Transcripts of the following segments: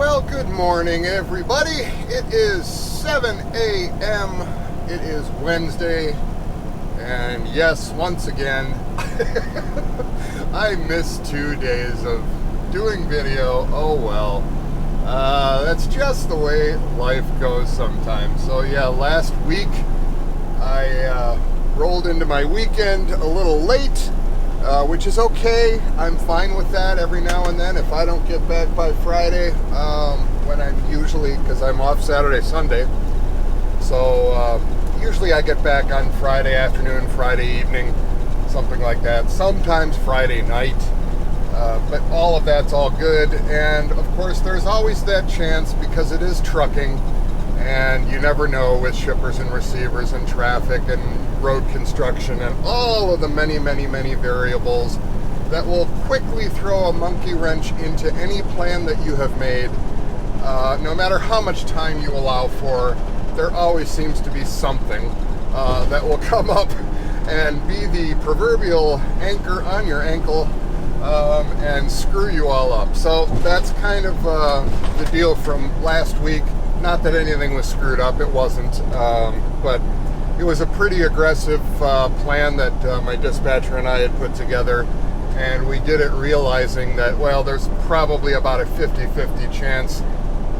Well, good morning, everybody. It is 7 a.m. It is Wednesday. And yes, once again, I missed 2 days of doing video. Oh well. That's just the way life goes sometimes. So yeah, last week I rolled into my weekend a little late, which is okay. I'm fine with that every now and then. If I don't get back by Friday, when I'm usually, because I'm off Saturday, Sunday, so usually I get back on Friday afternoon, Friday evening, something like that. Sometimes Friday night, but all of that's all good. And of course, there's always that chance, because it is trucking, and you never know with shippers and receivers and traffic and road construction and all of the many variables that will quickly throw a monkey wrench into any plan that you have made. No matter how much time you allow for, there always seems to be something that will come up and be the proverbial anchor on your ankle and screw you all up. So that's kind of the deal from last week. Not that anything was screwed up, it wasn't, but it was a pretty aggressive plan that my dispatcher and I had put together, and we did it realizing that, well, there's probably about a 50-50 chance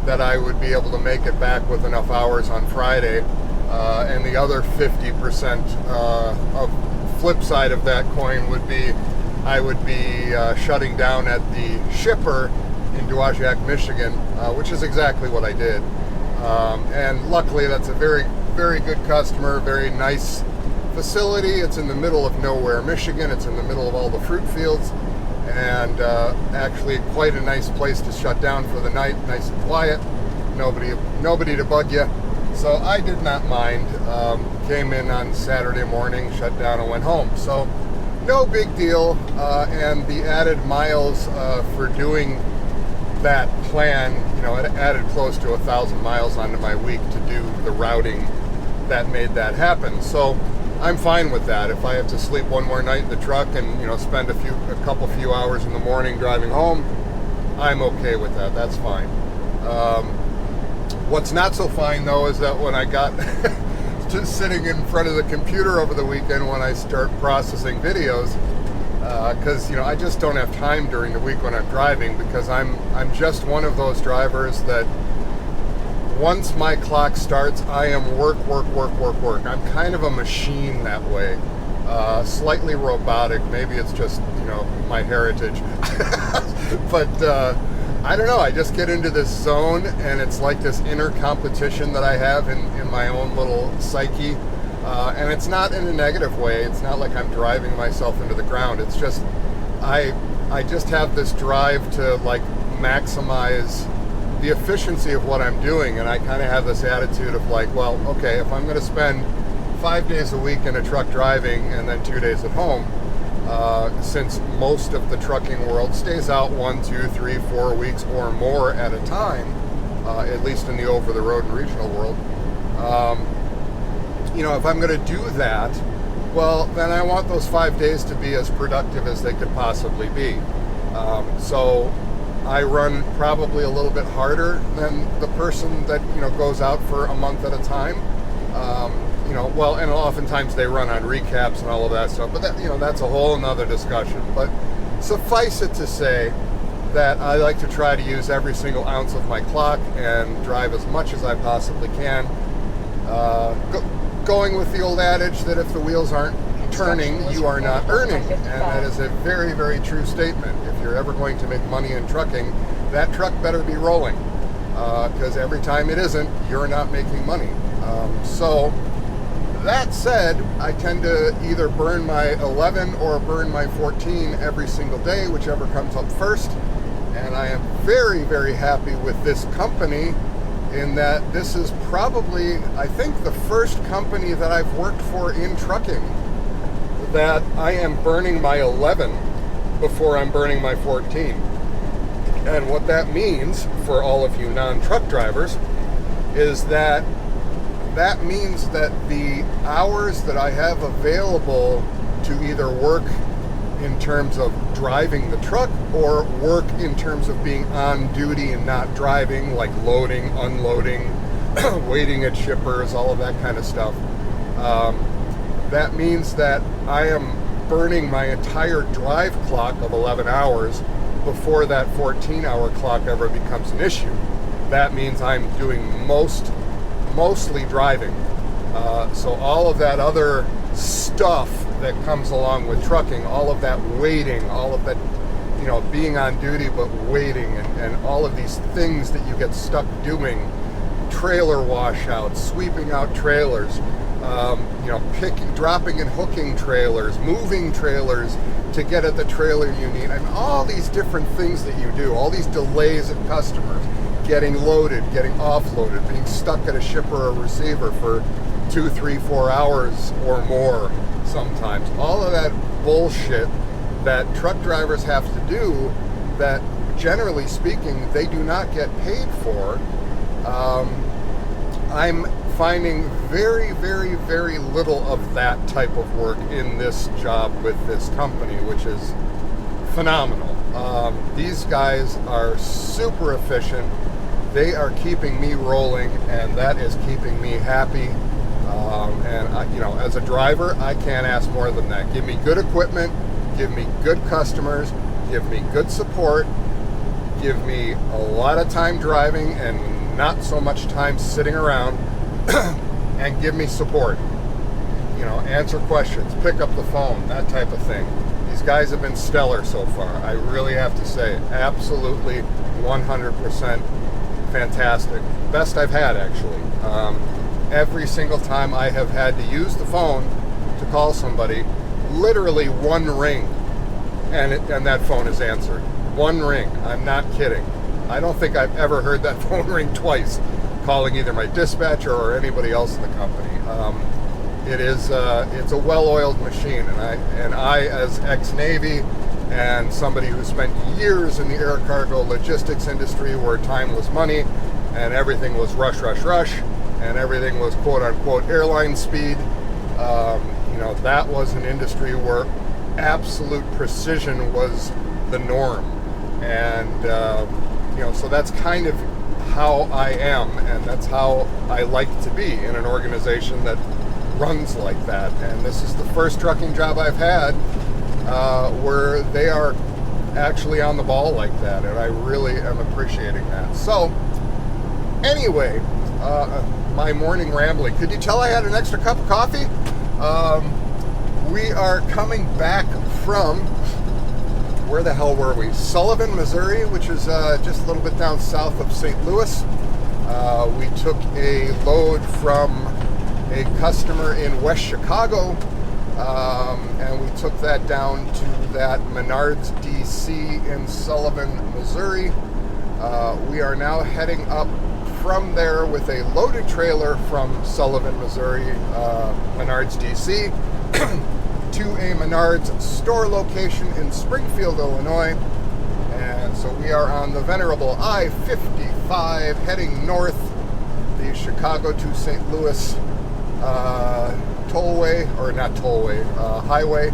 that I would be able to make it back with enough hours on Friday, and the other 50% of flip side of that coin would be I would be shutting down at the shipper in Dowagiac, Michigan, which is exactly what I did. And luckily, that's a very good customer, very nice facility. It's in the middle of nowhere, Michigan. It's in the middle of all the fruit fields, and actually quite a nice place to shut down for the night. Nice and quiet, nobody to bug you. So I did not mind. Came in on Saturday morning, shut down, and went home. So no big deal. And the added miles for doing that plan, it added close to 1,000 miles onto my week to do the routing that made that happen. So I'm fine with that. If I have to sleep one more night in the truck and spend a couple few hours in the morning driving home, I'm okay with that. That's fine. What's not so fine though is that when I got just sitting in front of the computer over the weekend, when I start processing videos, because I just don't have time during the week when I'm driving, because I'm just one of those drivers that once my clock starts, I am work. I'm kind of a machine that way, slightly robotic. Maybe it's just my heritage, but I don't know. I just get into this zone, and it's like this inner competition that I have in my own little psyche. And it's not in a negative way. It's not like I'm driving myself into the ground. It's just I just have this drive to maximize the efficiency of what I'm doing, and I kind of have this attitude of well, okay, if I'm going to spend 5 days a week in a truck driving and then 2 days at home, since most of the trucking world stays out 1, 2, 3, 4 weeks or more at a time, at least in the over-the-road and regional world. If I'm going to do that, well, then I want those 5 days to be as productive as they could possibly be. So I run probably a little bit harder than the person that, goes out for a month at a time. Well, and oftentimes they run on recaps and all of that stuff, but that, that's a whole nother discussion. But suffice it to say that I like to try to use every single ounce of my clock and drive as much as I possibly can. Going with the old adage that if the wheels aren't turning, you are not earning. And that is a very true statement. If you're ever going to make money in trucking, that truck better be rolling. Because every time it isn't, you're not making money. So, that said, I tend to either burn my 11 or burn my 14 every single day, whichever comes up first. And I am very happy with this company, in that this is probably, I think, the first company that I've worked for in trucking that I am burning my 11 before I'm burning my 14. And what that means for all of you non-truck drivers is that means that the hours that I have available to either work in terms of driving the truck, or work in terms of being on duty and not driving, like loading, unloading, waiting at shippers, all of that kind of stuff. That means that I am burning my entire drive clock of 11 hours before that 14-hour clock ever becomes an issue. That means I'm doing mostly driving. So all of that other stuff that comes along with trucking, all of that waiting, all of that, being on duty but waiting, and all of these things that you get stuck doing, trailer washouts, sweeping out trailers, dropping and hooking trailers, moving trailers to get at the trailer you need. I mean, all these different things that you do, all these delays at customers, getting loaded, getting offloaded, being stuck at a shipper or receiver for 2, 3, 4 hours or more sometimes. All of that bullshit that truck drivers have to do, that generally speaking they do not get paid for. I'm finding very, very, very little of that type of work in this job with this company, which is phenomenal. These guys are super efficient. They are keeping me rolling, and that is keeping me happy. As a driver, I can't ask more than that. Give me good equipment, give me good customers, give me good support, give me a lot of time driving and not so much time sitting around, and give me support. Answer questions, pick up the phone, that type of thing. These guys have been stellar so far. I really have to say, absolutely 100% fantastic. Best I've had, actually. Every single time I have had to use the phone to call somebody, literally one ring, and that phone is answered. One ring. I'm not kidding. I don't think I've ever heard that phone ring twice, calling either my dispatcher or anybody else in the company. It's a well-oiled machine, and I as ex-Navy and somebody who spent years in the air cargo logistics industry, where time was money and everything was rush, and everything was quote-unquote airline speed. That was an industry where absolute precision was the norm. And, so that's kind of how I am, and that's how I like to be in an organization that runs like that. And this is the first trucking job I've had where they are actually on the ball like that, and I really am appreciating that. So, anyway, my morning rambling. Could you tell I had an extra cup of coffee? We are coming back from, where the hell were we? Sullivan, Missouri, which is just a little bit down south of St. Louis. We took a load from a customer in West Chicago, and we took that down to that Menards DC in Sullivan, Missouri. We are now heading up from there with a loaded trailer from Sullivan, Missouri, Menards DC, to a Menards store location in Springfield, Illinois. And so we are on the venerable I-55 heading north, the Chicago to St. Louis highway.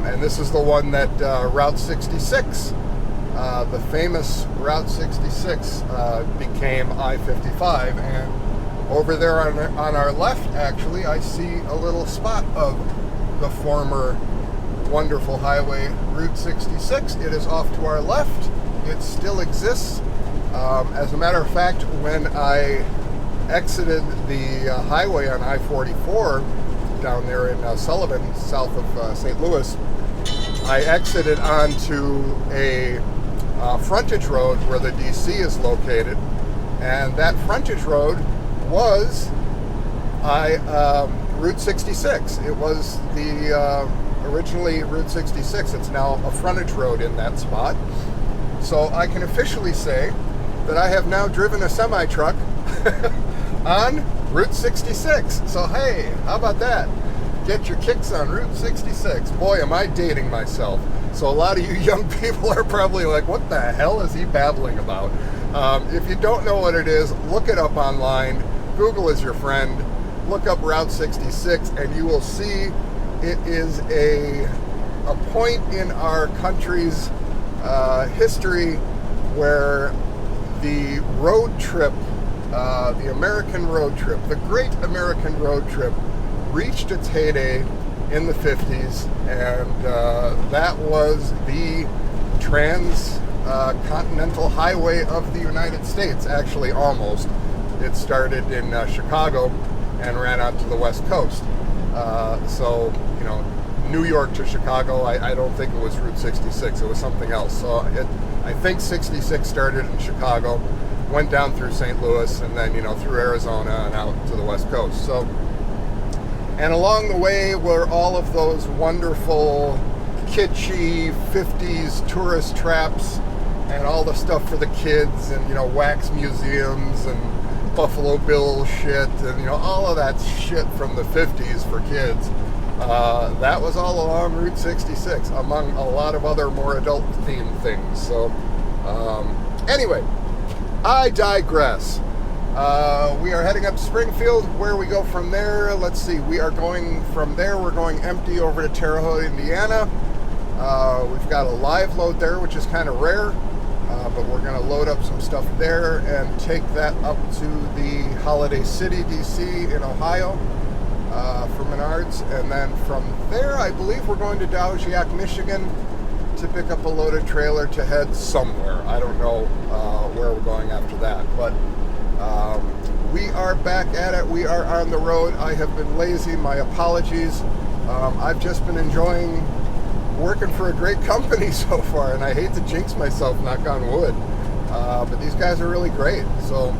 And this is the one that Route 66, the famous Route 66, became I-55. And over there on our left, actually, I see a little spot of the former wonderful highway, Route 66. It is off to our left. It still exists. As a matter of fact, when I exited the highway on I-44 down there in Sullivan, south of St. Louis, I exited onto a frontage road where the DC is located, and that frontage road was Route 66. It was the originally Route 66. It's now a frontage road in that spot. So I can officially say that I have now driven a semi-truck on Route 66. So hey, how about that? Get your kicks on Route 66. Boy, am I dating myself. So a lot of you young people are probably like, what the hell is he babbling about? If you don't know what it is, look it up online. Google is your friend. Look up Route 66 and you will see it is a a point in our country's history where the road trip, the American road trip, the great American road trip, reached its heyday in the 50s, and that was the transcontinental highway of the United States. Actually, almost. It started in Chicago and ran out to the West Coast. So, you know, New York to Chicago, I don't think it was Route 66. It was something else. So I think 66 started in Chicago, went down through St. Louis, and then, you know, through Arizona and out to the West Coast. So, and along the way were all of those wonderful, kitschy 50s tourist traps and all the stuff for the kids, and, you know, wax museums and Buffalo Bill shit, and, you know, all of that shit from the 50s for kids. That was all along Route 66, among a lot of other more adult-themed things. So, anyway, I digress. We are heading up to Springfield. Where we go from there, let's see. We are going from there, we're going empty over to Terre Haute, Indiana. We've got a live load there, which is kind of rare. But we're going to load up some stuff there and take that up to the Holiday City, DC in Ohio for Menards. And then from there, I believe we're going to Dowagiac, Michigan to pick up a loaded trailer to head somewhere. I don't know where we're going after that. But we are back at it. We are on the road. I have been lazy. My apologies. I've just been enjoying working for a great company so far, and I hate to jinx myself, knock on wood, but these guys are really great. So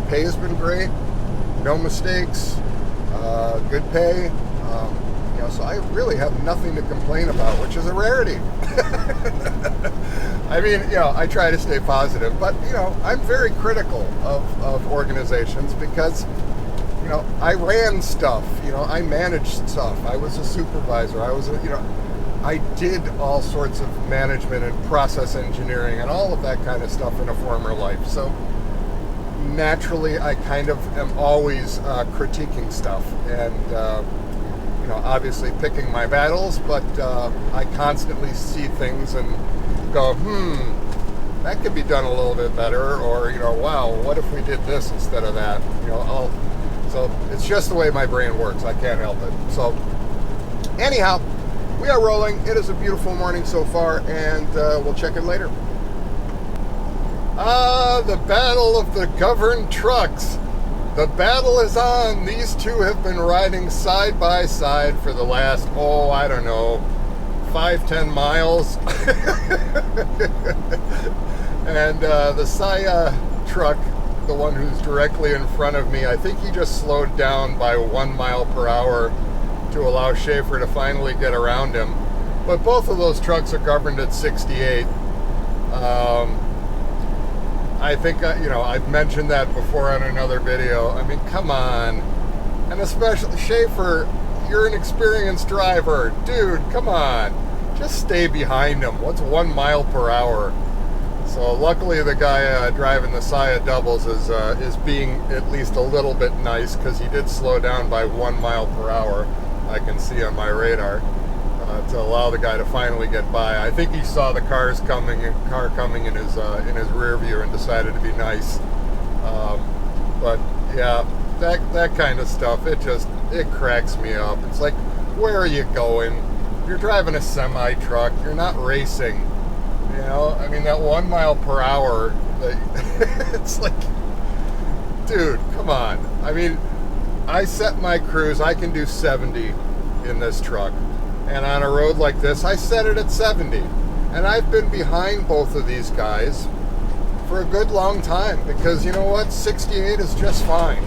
pay has been great, no mistakes, good pay, you know, so I really have nothing to complain about, which is a rarity. I mean, you know, I try to stay positive, but, you know, I'm very critical of organizations because, you know, I ran stuff, you know, I managed stuff, I was a supervisor, I was a, you know, I did all sorts of management and process engineering and all of that kind of stuff in a former life. So naturally, I kind of am always critiquing stuff and, you know, obviously picking my battles, but I constantly see things and go, that could be done a little bit better, or, you know, wow, what if we did this instead of that? You know, so it's just the way my brain works. I can't help it. So anyhow, we are rolling. It is a beautiful morning so far, and we'll check in later. The battle of the governed trucks. The battle is on. These two have been riding side by side for the last, I don't know, 5-10 miles. And the Saya truck, the one who's directly in front of me, I think he just slowed down by 1 mile per hour to allow Schaefer to finally get around him. But both of those trucks are governed at 68. I think, you know, I've mentioned that before on another video. I mean, come on. And especially, Schaefer, you're an experienced driver. Dude, come on. Just stay behind him. What's 1 mile per hour? So luckily the guy driving the Saya doubles is being at least a little bit nice, because he did slow down by 1 mile per hour. I can see on my radar, to allow the guy to finally get by. I think he saw the car coming in his rear view and decided to be nice. But yeah, that kind of stuff, it cracks me up. It's like, where are you going? You're driving a semi truck. You're not racing. You know, I mean, that 1 mile per hour. It's like, dude, come on. I mean, I set my cruise, I can do 70 in this truck. And on a road like this, I set it at 70. And I've been behind both of these guys for a good long time, because you know what? 68 is just fine.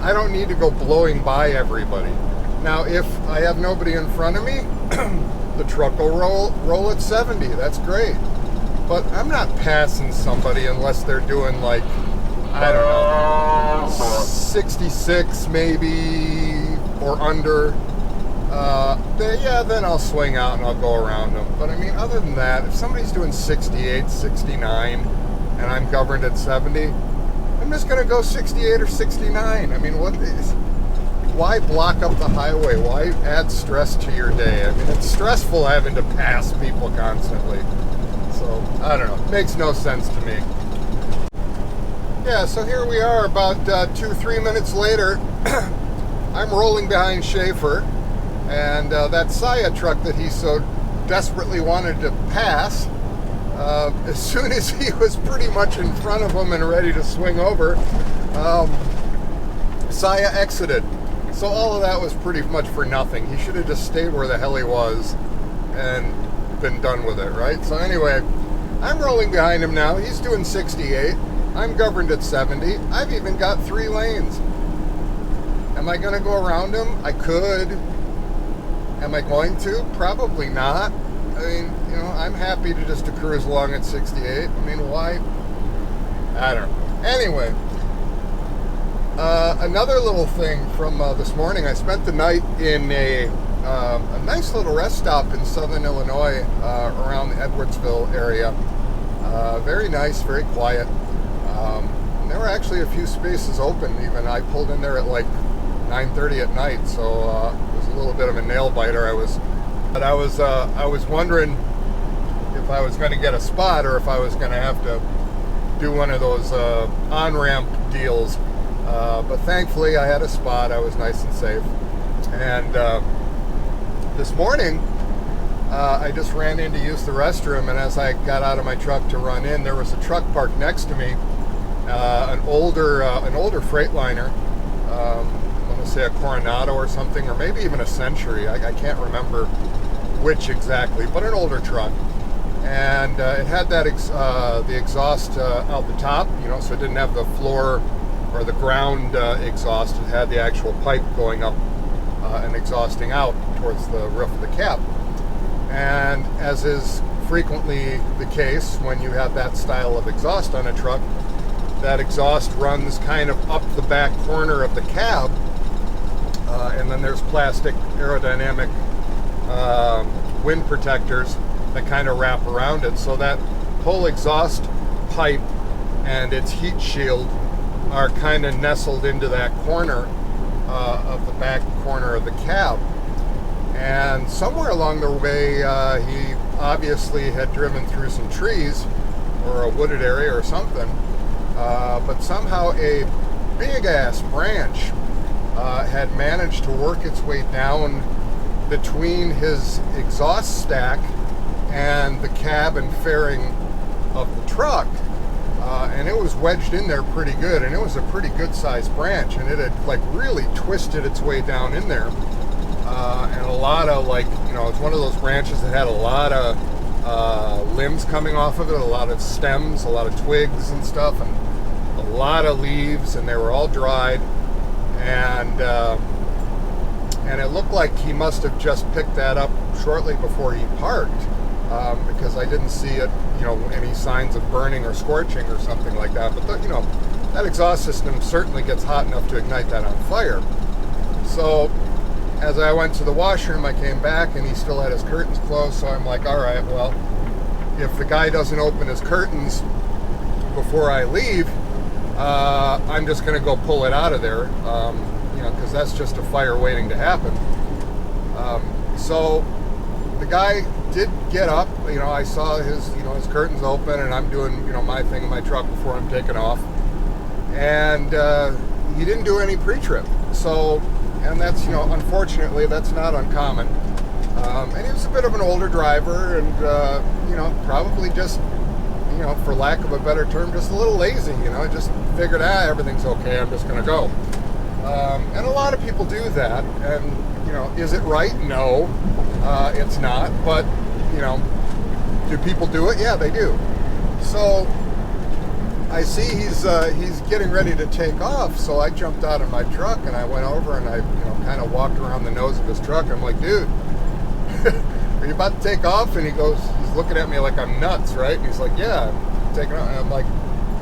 I don't need to go blowing by everybody. Now, if I have nobody in front of me, the truck will roll at 70. That's great. But I'm not passing somebody unless they're doing, like, I don't know, 66 maybe, or under. Then I'll swing out and I'll go around them. But I mean, other than that, if somebody's doing 68, 69, and I'm governed at 70, I'm just going to go 68 or 69. I mean, why block up the highway? Why add stress to your day? I mean, it's stressful having to pass people constantly. So, I don't know. It makes no sense to me. Yeah, so here we are about 2-3 minutes later. I'm rolling behind Schaefer, and that Saya truck that he so desperately wanted to pass, as soon as he was pretty much in front of him and ready to swing over, Saya exited. So all of that was pretty much for nothing. He should have just stayed where the hell he was and been done with it, right? So anyway, I'm rolling behind him now. He's doing 68. I'm governed at 70. I've even got 3 lanes. Am I going to go around him? I could. Am I going to? Probably not. I mean, you know, I'm happy to just to cruise along at 68. I mean, why? I don't know. Anyway, another little thing from this morning. I spent the night in a nice little rest stop in southern Illinois, around the Edwardsville area. Very nice, very quiet. And there were actually a few spaces open. Even I pulled in there at like 9:30 at night, so it was a little bit of a nail biter. I was wondering if I was going to get a spot or if I was going to have to do one of those on-ramp deals. But thankfully, I had a spot. I was nice and safe. And this morning, I just ran in to use the restroom, and as I got out of my truck to run in, there was a truck parked next to me, an older Freightliner. I want to say a Coronado or something, or maybe even a Century. I can't remember which exactly, but an older truck. And it had that the exhaust out the top, you know, so it didn't have the floor or the ground exhaust. It had the actual pipe going up and exhausting out towards the roof of the cab. And as is frequently the case when you have that style of exhaust on a truck, that exhaust runs kind of up the back corner of the cab, and then there's plastic aerodynamic wind protectors that kind of wrap around it. So that whole exhaust pipe and its heat shield are kind of nestled into that corner of the back corner of the cab. And somewhere along the way, he obviously had driven through some trees or a wooded area or something, but somehow a big-ass branch had managed to work its way down between his exhaust stack and the cab and fairing of the truck. And it was wedged in there pretty good, and it was a pretty good-sized branch, and it had like really twisted its way down in there. And a lot of, like, you know, it's one of those branches that had a lot of limbs coming off of it, a lot of stems, a lot of twigs and stuff, and a lot of leaves, and they were all dried. And it looked like he must have just picked that up shortly before he parked, because I didn't see it, you know, any signs of burning or scorching or something like that. But, you know, that exhaust system certainly gets hot enough to ignite that on fire. So as I went to the washroom, I came back and he still had his curtains closed. So I'm like, all right, well, if the guy doesn't open his curtains before I leave, I'm just going to go pull it out of there, you know, because that's just a fire waiting to happen. So the guy did get up. You know, I saw his, you know, his curtains open, and I'm doing, you know, my thing in my truck before I'm taking off. And he didn't do any pre-trip. So, and that's, you know, unfortunately, that's not uncommon. And he was a bit of an older driver, and you know, probably just, you know, for lack of a better term, just a little lazy. You know, just figured, everything's okay, I'm just going to go. And a lot of people do that. And, you know, is it right? No, it's not. But, you know, do people do it? Yeah, they do. So I see he's getting ready to take off. So I jumped out of my truck and I went over and I, you know, kind of walked around the nose of his truck. I'm like, dude, are you about to take off? And he's looking at me like I'm nuts, right? And he's like, yeah, I'm taking off. And I'm like,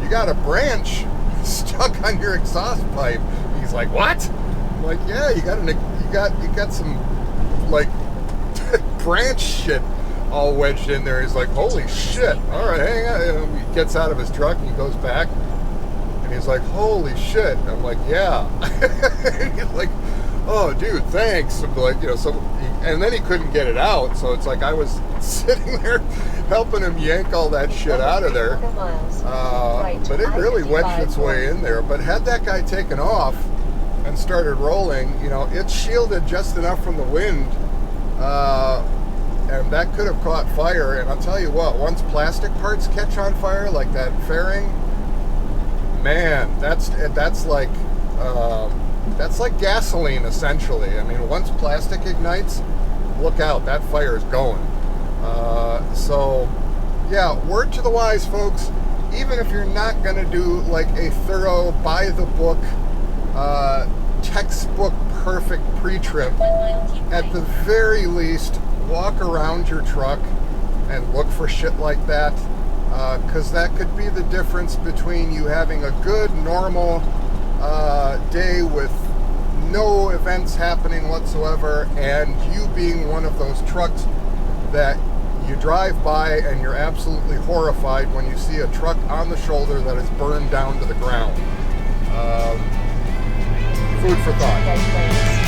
you got a branch stuck on your exhaust pipe. And he's like, what? I'm like, yeah, you got some like branch shit all wedged in there. He's like, holy shit. All right, hang on. He gets out of his truck and he goes back and he's like, holy shit. And I'm like, yeah. He's like, oh, dude, thanks. Like, you know, so, and then he couldn't get it out, so it's like I was sitting there helping him yank all that shit out of there. But it really wedged its way in there. But had that guy taken off and started rolling, you know, it's shielded just enough from the wind, and that could have caught fire. And I'll tell you what, once plastic parts catch on fire, like that fairing, man, that's like gasoline, essentially. I mean, once plastic ignites, look out, that fire is going. So, yeah, word to the wise, folks. Even if you're not going to do like a thorough, by-the-book, textbook perfect pre-trip, at the very least, walk around your truck and look for shit like that, because that could be the difference between you having a good, normal day with no events happening whatsoever, and you being one of those trucks that you drive by and you're absolutely horrified when you see a truck on the shoulder that is burned down to the ground. Food for thought.